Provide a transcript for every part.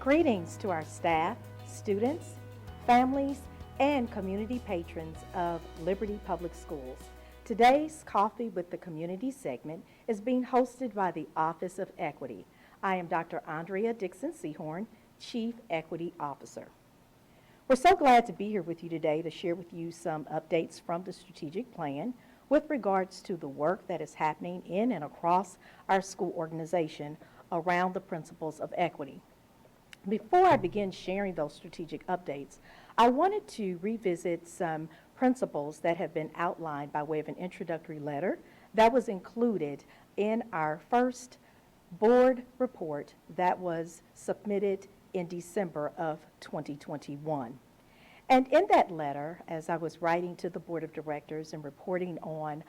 Greetings to our staff, students, families, and community patrons of Liberty Public Schools. Today's Coffee with the Community segment is being hosted by the Office of Equity. I am Dr. Andrea Dixon-Seahorn, Chief Equity Officer. We're so glad to be here with you today to share with you some updates from the strategic plan with regards to the work that is happening in and across our school organization around the principles of equity. Before I begin sharing those strategic updates, I wanted to revisit some principles that have been outlined by way of an introductory letter that was included in our first board report that was submitted in December of 2021. And in that letter, as I was writing to the Board of Directors and reporting on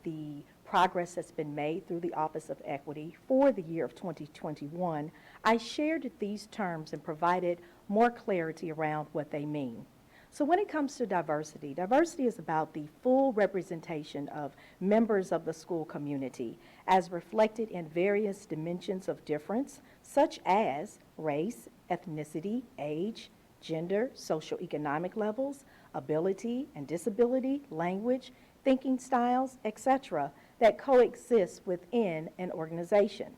the progress that's been made through the Office of Equity for the year of 2021, I shared these terms and provided more clarity around what they mean. So when it comes to diversity, diversity is about the full representation of members of the school community as reflected in various dimensions of difference, such as race, ethnicity, age, gender, socioeconomic levels, ability and disability, language, thinking styles, etc., that coexist within an organization.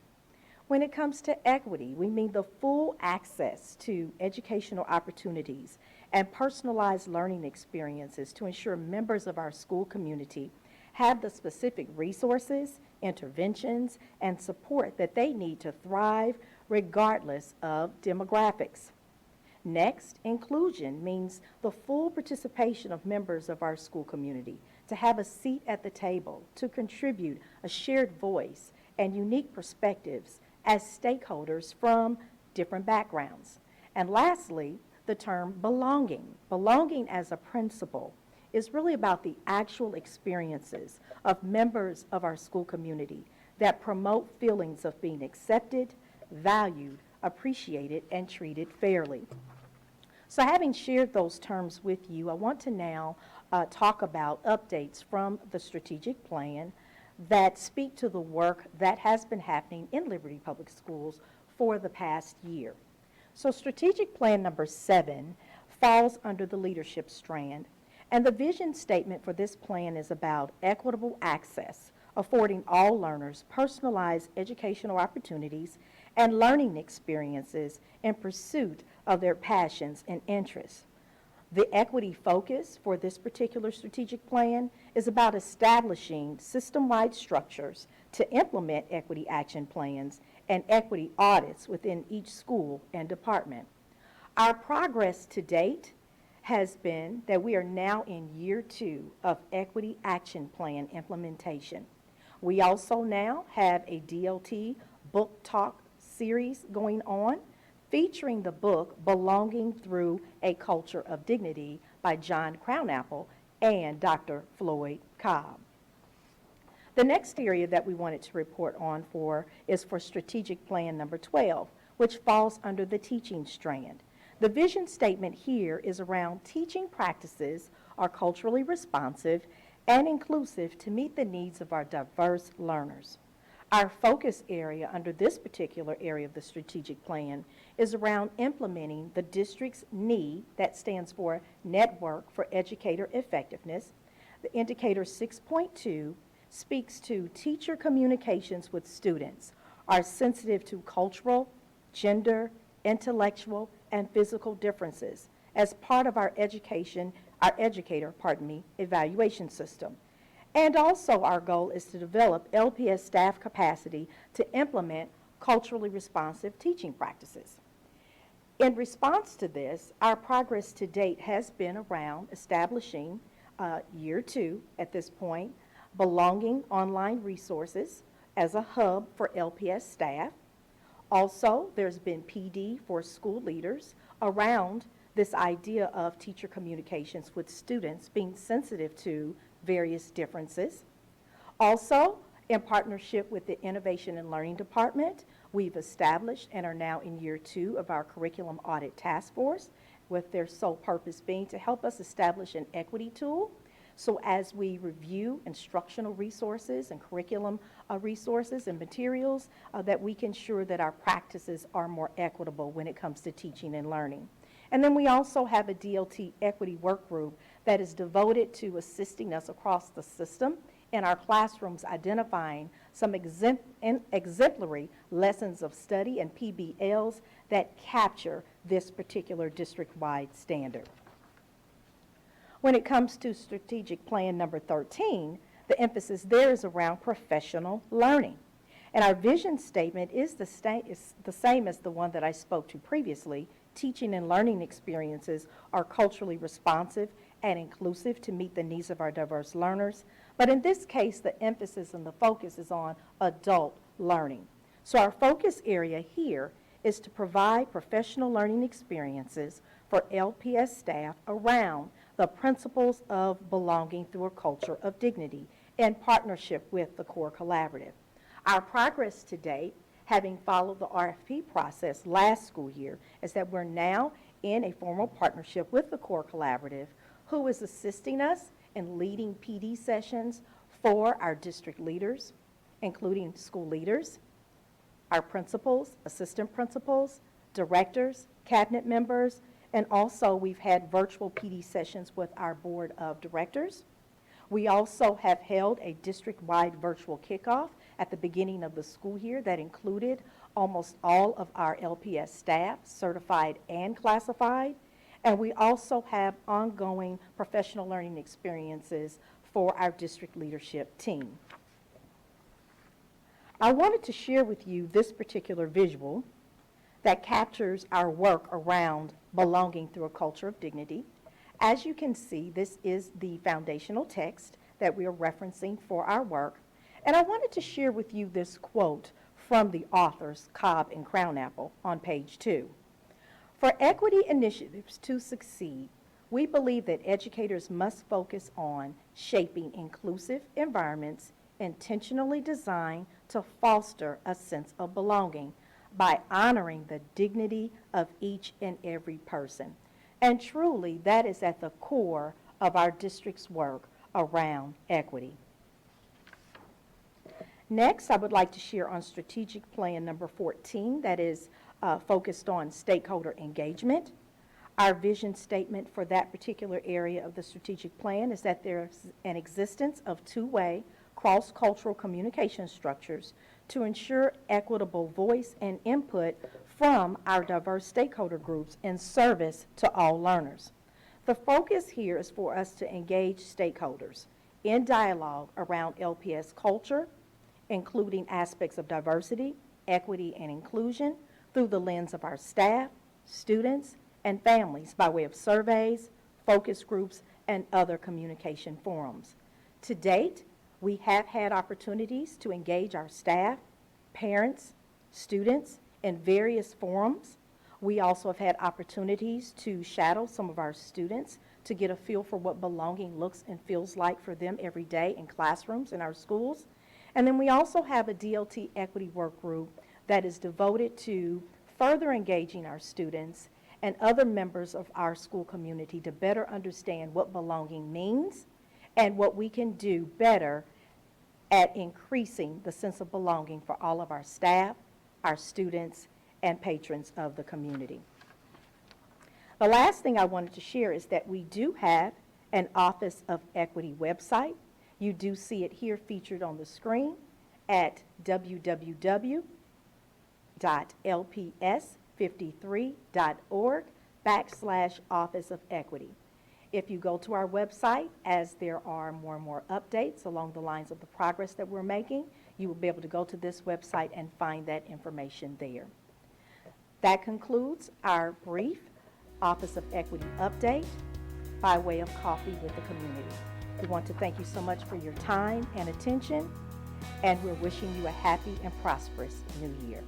When it comes to equity, we mean the full access to educational opportunities and personalized learning experiences to ensure members of our school community have the specific resources, interventions, and support that they need to thrive regardless of demographics. Next, inclusion means the full participation of members of our school community to have a seat at the table, to contribute a shared voice and unique perspectives as stakeholders from different backgrounds. And lastly, the term belonging. Belonging as a principle is really about the actual experiences of members of our school community that promote feelings of being accepted, valued, appreciated, and treated fairly. So having shared those terms with you, I want to now talk about updates from the strategic plan that speak to the work that has been happening in Liberty Public Schools for the past year. So strategic plan number 7 falls under the leadership strand, and the vision statement for this plan is about equitable access, affording all learners personalized educational opportunities and learning experiences in pursuit of their passions and interests. The equity focus for this particular strategic plan is about establishing system-wide structures to implement equity action plans and equity audits within each school and department. Our progress to date has been that we are now in year 2 of equity action plan implementation. We also now have a DLT book talk series going on featuring the book Belonging Through a Culture of Dignity by John Crownapple and Dr. Floyd Cobb. The next area that we wanted to report on is for strategic plan number 12, which falls under the teaching strand. The vision statement here is around teaching practices are culturally responsive and inclusive to meet the needs of our diverse learners. Our focus area under this particular area of the strategic plan is around implementing the district's NEE, that stands for Network for Educator Effectiveness. The indicator 6.2 speaks to teacher communications with students are sensitive to cultural, gender, intellectual, and physical differences as part of our educator evaluation system. And also our goal is to develop LPS staff capacity to implement culturally responsive teaching practices. In response to this, our progress to date has been around establishing year 2 at this point, belonging online resources as a hub for LPS staff. Also, there's been PD for school leaders around this idea of teacher communications with students being sensitive to various differences. Also, in partnership with the Innovation and Learning Department, we've established and are now in year 2 of our Curriculum Audit Task Force, with their sole purpose being to help us establish an equity tool So as we review instructional resources and curriculum resources and materials, that we can ensure that our practices are more equitable when it comes to teaching and learning. And then we also have a DLT equity work group that is devoted to assisting us across the system in our classrooms, identifying some exemplary lessons of study and PBLs that capture this particular district-wide standard. When it comes to strategic plan number 13, the emphasis there is around professional learning. And our vision statement is the same as the one that I spoke to previously. Teaching and learning experiences are culturally responsive and inclusive to meet the needs of our diverse learners. But in this case, the emphasis and the focus is on adult learning. So our focus area here is to provide professional learning experiences for LPS staff around the principles of belonging through a culture of dignity in partnership with the core collaborative. Our progress to date, having followed the RFP process last school year, is that we're now in a formal partnership with the core collaborative, who is assisting us in leading PD sessions for our district leaders, including school leaders, our principals, assistant principals, directors, cabinet members, and also we've had virtual PD sessions with our board of directors. We also have held a district-wide virtual kickoff at the beginning of the school year that included almost all of our LPS staff, certified and classified. And we also have ongoing professional learning experiences for our district leadership team. I wanted to share with you this particular visual that captures our work around belonging through a culture of dignity. As you can see, this is the foundational text that we are referencing for our work. And I wanted to share with you this quote from the authors, Cobb and Crownapple, on page 2. For equity initiatives to succeed, we believe that educators must focus on shaping inclusive environments intentionally designed to foster a sense of belonging by honoring the dignity of each and every person. And truly, that is at the core of our district's work around equity. Next, I would like to share on strategic plan number 14, that is focused on stakeholder engagement. Our vision statement for that particular area of the strategic plan is that there's an existence of two-way cross-cultural communication structures to ensure equitable voice and input from our diverse stakeholder groups in service to all learners. The focus here is for us to engage stakeholders in dialogue around LPS culture, including aspects of diversity, equity, and inclusion through the lens of our staff, students, and families by way of surveys, focus groups, and other communication forums. To date, we have had opportunities to engage our staff, parents, students in various forums. We also have had opportunities to shadow some of our students to get a feel for what belonging looks and feels like for them every day in classrooms in our schools. And then we also have a DLT equity work group that is devoted to further engaging our students and other members of our school community to better understand what belonging means and what we can do better at increasing the sense of belonging for all of our staff, our students, and patrons of the community. The last thing I wanted to share is that we do have an Office of Equity website. You do see it here featured on the screen at www.lps53.org/Office of Equity. If you go to our website, as there are more and more updates along the lines of the progress that we're making, you will be able to go to this website and find that information there. That concludes our brief Office of Equity update by way of Coffee with the Community. We want to thank you so much for your time and attention, and we're wishing you a happy and prosperous new year.